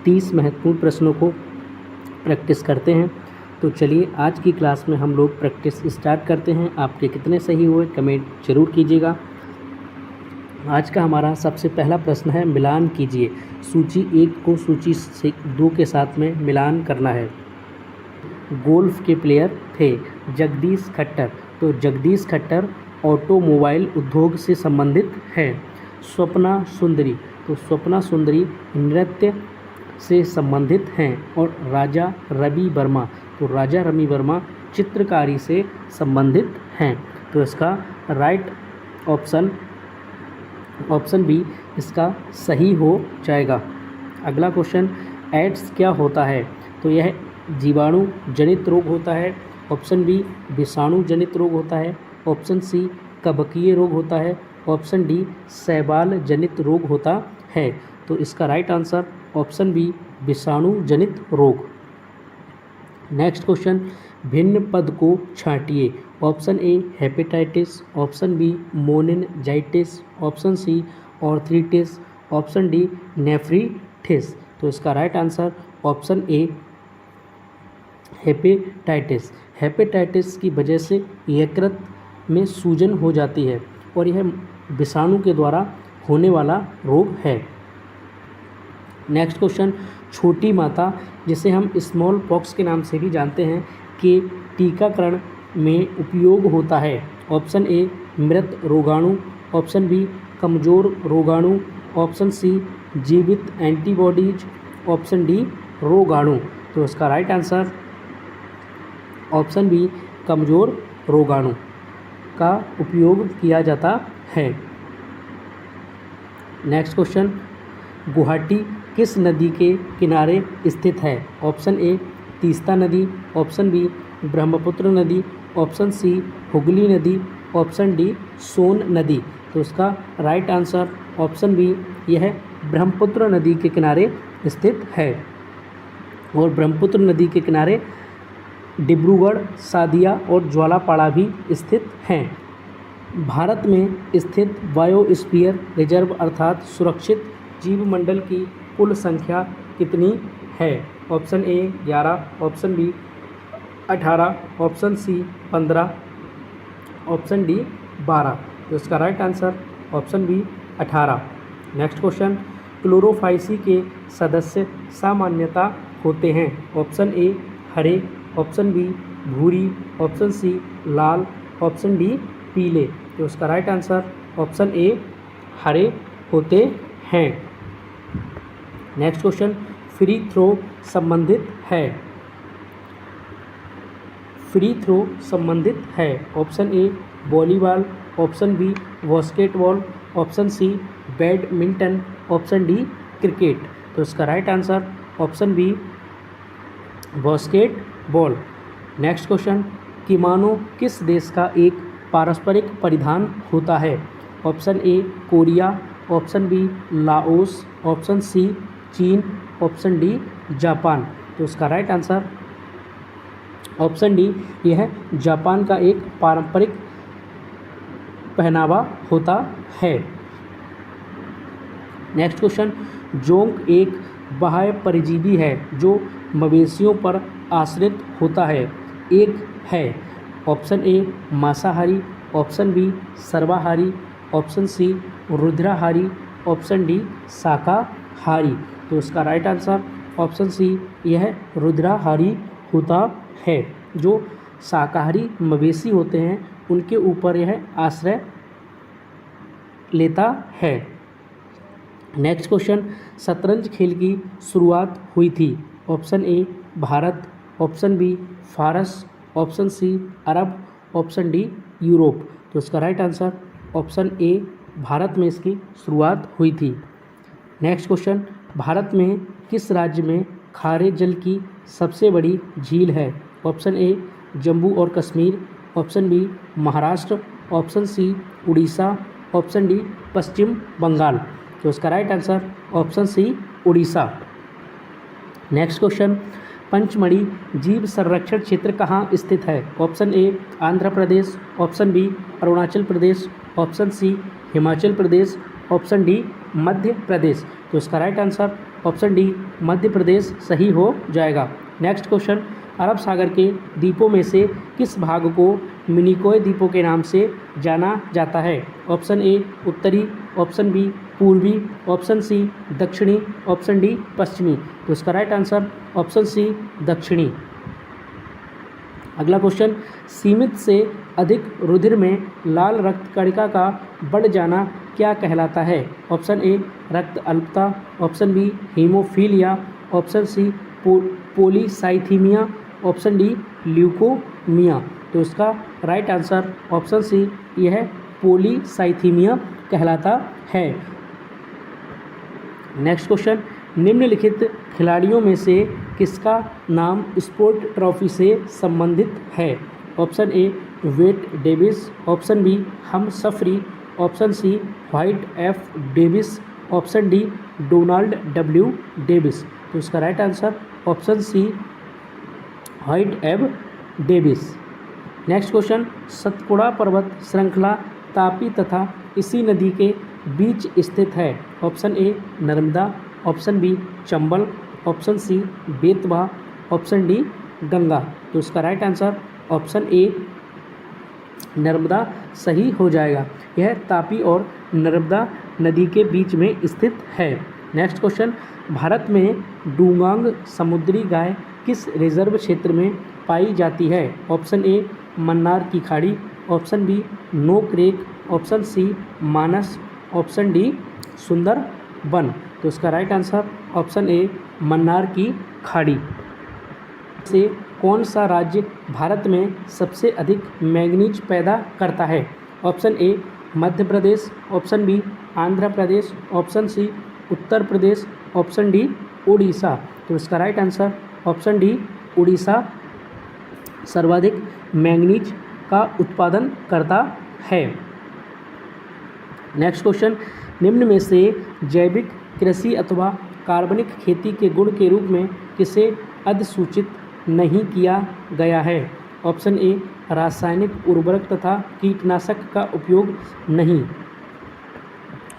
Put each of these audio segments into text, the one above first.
30 महत्वपूर्ण प्रश्नों को प्रैक्टिस करते हैं। तो चलिए आज की क्लास में हम लोग प्रैक्टिस स्टार्ट करते हैं। आपके कितने सही हुए कमेंट जरूर कीजिएगा। आज का हमारा सबसे पहला प्रश्न है, मिलान कीजिए। सूची 1 को सूची 2 के साथ में मिलान करना है। गोल्फ के प्लेयर थे जगदीश खट्टर, तो जगदीश खट्टर ऑटोमोबाइल उद्योग से संबंधित है। स्वप्ना सुंदरी, तो स्वप्ना सुंदरी नृत्य से संबंधित हैं। और राजा रवि वर्मा, तो राजा रवि वर्मा चित्रकारी से संबंधित हैं। तो इसका राइट ऑप्शन बी इसका सही हो जाएगा। अगला क्वेश्चन, एड्स क्या होता है? तो यह जीवाणु जनित रोग होता है। ऑप्शन बी विषाणु जनित रोग होता है। ऑप्शन सी कवकीय रोग होता है। ऑप्शन डी शैवाल जनित रोग होता है। तो इसका राइट आंसर ऑप्शन बी विषाणु जनित रोग। नेक्स्ट क्वेश्चन, भिन्न पद को छांटिए। Option A hepatitis, option B meningitis, option C arthritis, option D nephritis. तो इसका right answer option A hepatitis. Hepatitis की वजह से यकृत में सूजन हो जाती है और यह विषाणु के द्वारा होने वाला रोग है। नेक्स्ट क्वेश्चन, छोटी माता जिसे हम स्मॉल पॉक्स के नाम से भी जानते हैं के टीकाकरण में उपयोग होता है। ऑप्शन ए मृत रोगाणु, ऑप्शन बी कमज़ोर रोगाणु, ऑप्शन सी जीवित एंटीबॉडीज, ऑप्शन डी रोगाणु। तो इसका राइट आंसर ऑप्शन बी कमज़ोर रोगाणु का उपयोग किया जाता है। नेक्स्ट क्वेश्चन, गुवाहाटी किस नदी के किनारे स्थित है? ऑप्शन ए तीस्ता नदी, ऑप्शन बी ब्रह्मपुत्र नदी, ऑप्शन सी हुगली नदी, ऑप्शन डी सोन नदी। तो इसका राइट आंसर ऑप्शन बी यह ब्रह्मपुत्र नदी के किनारे स्थित है। और ब्रह्मपुत्र नदी के किनारे डिब्रूगढ़, सादिया और ज्वालापाड़ा भी स्थित हैं। भारत में स्थित बायोस्फीयर रिजर्व अर्थात सुरक्षित जीवमंडल की कुल संख्या कितनी है? Option A 11, option B 18, option C 15, option D 12। तो इसका right answer option B 18। Next question, Chlorophyceae के सदस्य सामान्यतः होते हैं। ऑप्शन ए हरे, ऑप्शन बी भूरी, ऑप्शन सी लाल, ऑप्शन डी पीले। तो इसका राइट आंसर ऑप्शन ए हरे होते हैं। नेक्स्ट क्वेश्चन, फ्री थ्रो संबंधित है। फ्री थ्रो संबंधित है। Option A volleyball, option B basketball, option C badminton, option D cricket. तो इसका right answer option B basketball. Next question, kimono किस देश का एक पारंपरिक परिधान होता है? Option A Korea, option B Laos, option C चीन, ऑप्शन डी जापान। तो इसका राइट आंसर ऑप्शन डी यह जापान का एक पारंपरिक पहनावा होता है। नेक्स्ट क्वेश्चन, जोंक एक बाह्य परजीवी है जो मवेशियों पर आश्रित होता है। एक है। ऑप्शन ए मांसाहारी, ऑप्शन बी सर्वाहारी, ऑप्शन सी रुधिराहारी, ऑप्शन डी शाकाहारी। तो इसका राइट आंसर ऑप्शन सी यह रुधिराहारी होता है। जो शाकाहारी मवेशी होते हैं उनके ऊपर यह आश्रय लेता है। नेक्स्ट क्वेश्चन, शतरंज खेल की शुरुआत हुई थी। Option A Bharat, option B फारस, ऑप्शन सी अरब, ऑप्शन डी यूरोप। तो इसका right answer option A Bharat में इसकी शुरुआत हुई थी। नेक्स्ट क्वेश्चन, भारत में किस राज्य में खारे जल की सबसे बड़ी झील है? ऑप्शन ए जम्मू और Kashmir, option B Maharashtra, option C Orissa, option D Paschim Bangal. तो इसका right answer option C Orissa. Next question, Pachmarhi जीव संरक्षण क्षेत्र कहाँ स्थित है? Option A Andhra Pradesh, option B Arunachal Pradesh, option C Himachal Pradesh, option D Madhya Pradesh. तो इसका right answer option D Madhya Pradesh सही हो जाएगा। नेक्स्ट क्वेश्चन, अरब सागर के द्वीपों में से किस भाग को मिनिकॉय द्वीपों के नाम से जाना जाता है? ऑप्शन ए उत्तरी, ऑप्शन बी पूर्वी, ऑप्शन सी दक्षिणी, ऑप्शन डी पश्चिमी। तो इसका राइट आंसर ऑप्शन सी दक्षिणी। अगला क्वेश्चन, सीमित से अधिक रुधिर में लाल रक्त कणिका का बढ़ जाना क्या कहलाता है? ऑप्शन ए रक्त अल्पता, option B haemophilia, option C polycythaemia, option D leukaemia. तो इसका राइट आंसर ऑप्शन सी यह पोलीसाइथीमिया कहलाता है। नेक्स्ट क्वेश्चन, निम्नलिखित खिलाड़ियों में से किसका नाम स्पोर्ट ट्रॉफी से संबंधित है? Option A Wet Davis, option B Humphrey, option C White F Davis, option D Donald W Davis. तो इसका right answer option C White F Davis. Next question, Satpura पर्वत श्रृंखला तापी तथा इसी नदी के बीच स्थित है। Option A Narmada, option B Chambal, option C Betwa, option D Ganga. तो इसका right answer option A Narmada सही हो जाएगा। यह तापी और नर्मदा नदी के बीच में स्थित है। नेक्स्ट क्वेश्चन, भारत में डुगांग समुद्री गाय किस रिजर्व क्षेत्र में पाई जाती है? ऑप्शन ए मन्नार की खाड़ी, ऑप्शन बी नोक रेक, ऑप्शन सी मानस, ऑप्शन डी सुंदरबन। तो इसका राइट आंसर ऑप्शन ए मन्नार की खाड़ी। से कौन सा राज्य भारत में सबसे अधिक मैंगनीज पैदा करता है? Option A Madhya Pradesh, option B Andhra Pradesh, option C Uttar Pradesh, option D Orissa. तो इसका right answer option D Orissa सर्वाधिक मैंगनीज का उत्पादन करता है। नेक्स्ट क्वेश्चन, निम्न में से जैविक कृषि अथवा कार्बनिक खेती के गुण के रूप में किसे अधिसूचित नहीं किया गया है? ऑप्शन ए रासायनिक उर्वरक तथा कीटनाशक का उपयोग नहीं,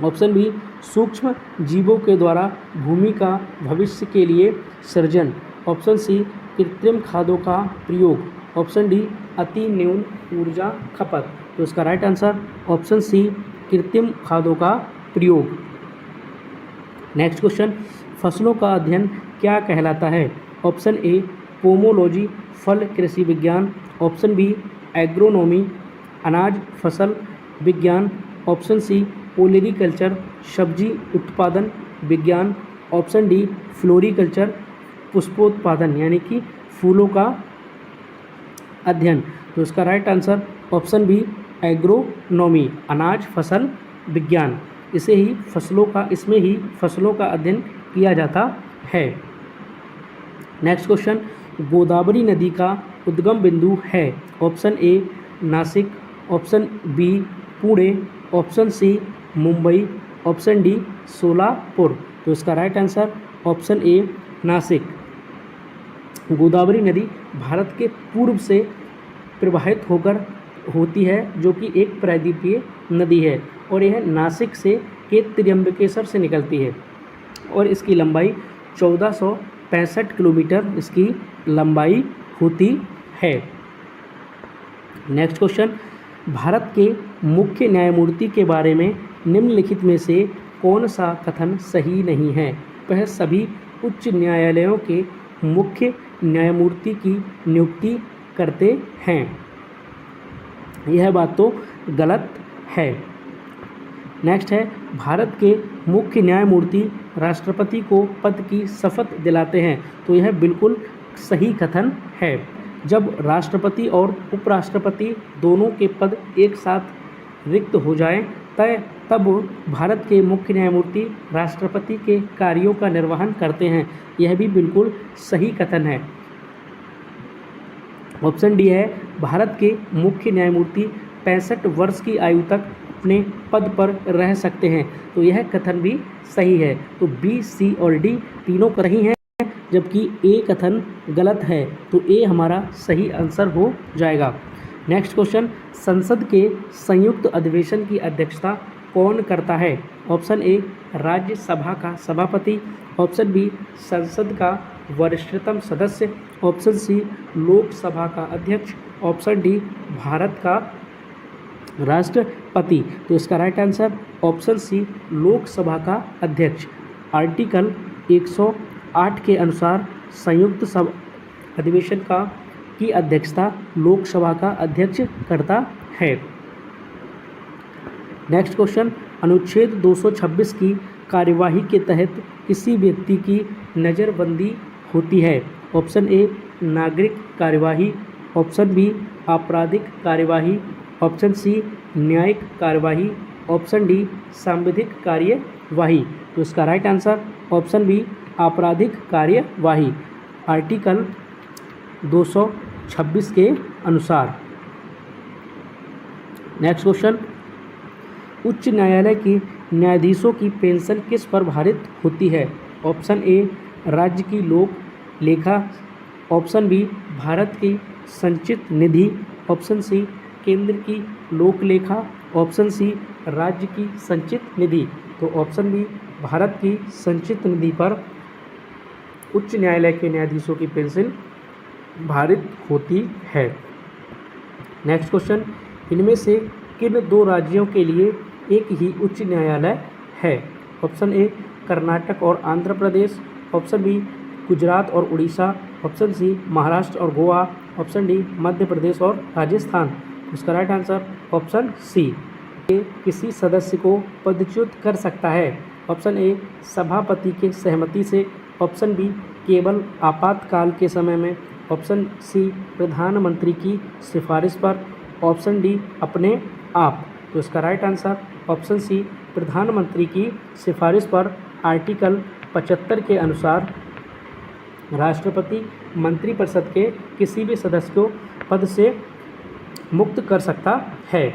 ऑप्शन बी सूक्ष्म जीवों के द्वारा भूमि का भविष्य के लिए सृजन, ऑप्शन सी कृत्रिम खादों का प्रयोग, ऑप्शन डी अति न्यून ऊर्जा खपत। तो इसका राइट आंसर ऑप्शन सी कृत्रिम खादों का प्रयोग। नेक्स्ट क्वेश्चन, फसलों का अध्ययन क्या कहलाता है? ऑप्शन ए पोमोलॉजी फल कृषि विज्ञान, ऑप्शन बी एग्रोनॉमी अनाज फसल विज्ञान, ऑप्शन सी ओलेरीकल्चर सब्जी उत्पादन विज्ञान, ऑप्शन डी फ्लोरीकल्चर पुष्पोत्पादन यानी कि फूलों का अध्ययन। तो इसका right answer option B agronomy अनाज फसल विज्ञान। इसमें ही फसलों का अध्ययन किया जाता है। नेक्स्ट क्वेश्चन, गोदावरी नदी का उद्गम बिंदु है? Option A Nashik, option B Pune, option C Mumbai, option D Solapur. तो इसका right answer option A Nashik. Godavari नदी भारत के पूर्व से प्रवाहित होकर होती है, जो कि एक प्रायद्वीपीय नदी है और यह नासिक से के त्र्यंबकेश्वर से निकलती है और इसकी लंबाई 1465 किलोमीटर इसकी लंबाई होती है। नेक्स्ट क्वेश्चन, भारत के मुख्य न्यायमूर्ति के बारे में निम्नलिखित में से कौन सा कथन सही नहीं है? वह सभी उच्च न्यायालयों के मुख्य न्यायमूर्ति की नियुक्ति करते हैं। यह बात तो गलत है। नेक्स्ट है, भारत के मुख्य न्यायमूर्ति राष्ट्रपति को पद की शपथ दिलाते हैं। तो यह बिल्कुल सही कथन है। जब राष्ट्रपति और उपराष्ट्रपति दोनों के पद एक साथ रिक्त हो जाएं, तब भारत के मुख्य न्यायमूर्ति राष्ट्रपति के कार्यों का निर्वहन करते हैं। यह भी बिल्कुल सही कथन है। ऑप्शन डी है, भारत के मुख्य न्यायमूर्ति 65 वर्ष की आयु तक अपने पद पर रह सकते हैं। तो यह कथन भी सही है। तो बी, सी और डी तीनों सही हैं, जबकि ए कथन गलत है। तो ए हमारा सही आंसर हो जाएगा। नेक्स्ट क्वेश्चन, संसद के संयुक्त अधिवेशन की अध्यक्षता कौन करता है? ऑप्शन ए राज्यसभा का सभापति, ऑप्शन बी संसद का वरिष्ठतम सदस्य, ऑप्शन सी लोकसभा का अध्यक्ष, ऑप्शन डी भारत का राष्ट्रपति। तो इसका right answer option C Lok Sabha का अध्यक्ष। आर्टिकल 108 के अनुसार संयुक्त सभा अधिवेशन की अध्यक्षता लोकसभा का अध्यक्ष करता है। नेक्स्ट क्वेश्चन, अनुच्छेद 226 की कार्यवाही के तहत किसी व्यक्ति की नज़रबंदी होती है। ऑप्शन ए नागरिक कार्यवाही, ऑप्शन बी आपराधिक कार्यवाही, ऑप्शन सी न्यायिक कार्यवाही, ऑप्शन डी सांविधिक कार्यवाही। तो इसका राइट आंसर ऑप्शन बी आपराधिक कार्यवाही, आर्टिकल 226 के अनुसार। नेक्स्ट क्वेश्चन, उच्च न्यायालय के न्यायाधीशों की पेंशन किस पर भारित होती है। ऑप्शन ए राज्य की लोक लेखा, ऑप्शन बी भारत की संचित निधि, ऑप्शन सी केंद्र की लोक लेखा, ऑप्शन सी राज्य की संचित निधि। तो ऑप्शन बी भारत की संचित निधि पर उच्च न्यायालय के न्यायाधीशों की पेंशन भारित होती है। नेक्स्ट क्वेश्चन, इनमें से किन दो राज्यों के लिए एक ही उच्च न्यायालय है। ऑप्शन ए कर्नाटक और आंध्र प्रदेश, ऑप्शन बी गुजरात और उड़ीसा, ऑप्शन सी महाराष्ट्र और गोवा, ऑप्शन डी मध्य प्रदेश और राजस्थान। इसका राइट आंसर ऑप्शन सी किसी सदस्य को पदच्युत कर सकता है। ऑप्शन ए सभापति के सहमति से, ऑप्शन बी केवल आपातकाल के समय में, ऑप्शन सी प्रधानमंत्री की सिफारिश पर, ऑप्शन डी अपने आप। तो इसका राइट आंसर ऑप्शन सी प्रधानमंत्री की सिफारिश पर आर्टिकल 75 के अनुसार राष्ट्रपति मंत्रिपरिषद के किसी भी सदस्य को पद से मुक्त कर सकता है।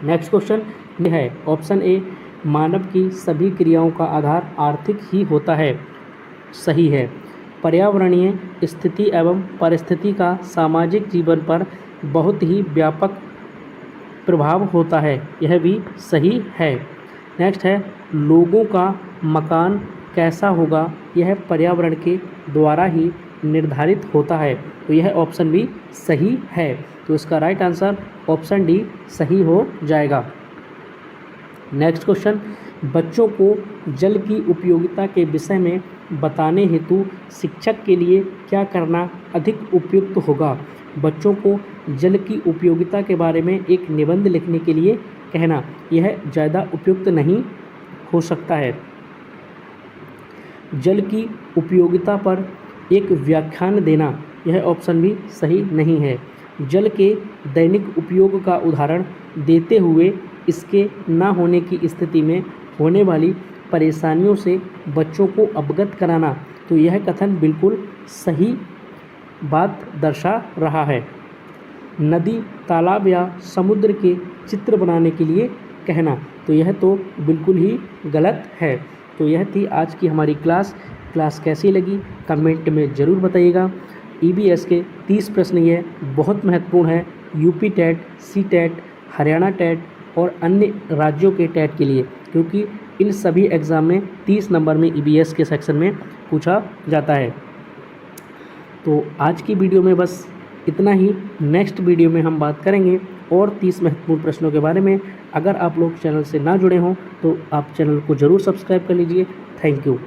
नेक्स्ट क्वेश्चन यह है, ऑप्शन ए मानव की सभी क्रियाओं का आधार आर्थिक ही होता है। सही है। पर्यावरणीय स्थिति एवं परिस्थिति का सामाजिक जीवन पर बहुत ही व्यापक प्रभाव होता है। यह भी सही है। नेक्स्ट है, लोगों का मकान कैसा होगा यह पर्यावरण के द्वारा ही निर्धारित होता है। तो यह ऑप्शन भी सही है। तो इसका राइट आंसर ऑप्शन डी सही हो जाएगा। नेक्स्ट क्वेश्चन, बच्चों को जल की उपयोगिता के विषय में बताने हेतु शिक्षक के लिए क्या करना अधिक उपयुक्त होगा। बच्चों को जल की उपयोगिता के बारे में एक निबंध लिखने के लिए कहना यह ज़्यादा उपयुक्त नहीं हो सकता है। जल की उपयोगिता पर एक व्याख्यान देना यह ऑप्शन भी सही नहीं है। जल के दैनिक उपयोग का उदाहरण देते हुए इसके न होने की स्थिति में होने वाली परेशानियों से बच्चों को अवगत कराना, तो यह कथन बिल्कुल सही बात दर्शा रहा है। नदी, तालाब या समुद्र के चित्र बनाने के लिए कहना, तो यह तो बिल्कुल ही गलत है। तो यह थी आज की हमारी क्लास कैसी लगी कमेंट में ज़रूर बताइएगा। EBS के 30 प्रश्न ये बहुत महत्वपूर्ण है UP TET, C TET, Haryana TET और अन्य राज्यों के टेट के लिए, क्योंकि इन सभी एग्ज़ाम में 30 नंबर में EBS के सेक्शन में पूछा जाता है। तो आज की वीडियो में बस इतना ही। नेक्स्ट वीडियो में हम बात करेंगे और 30 महत्वपूर्ण प्रश्नों के बारे में। अगर आप लोग चैनल से ना जुड़े हों तो आप चैनल को ज़रूर सब्सक्राइब कर लीजिए। Thank you.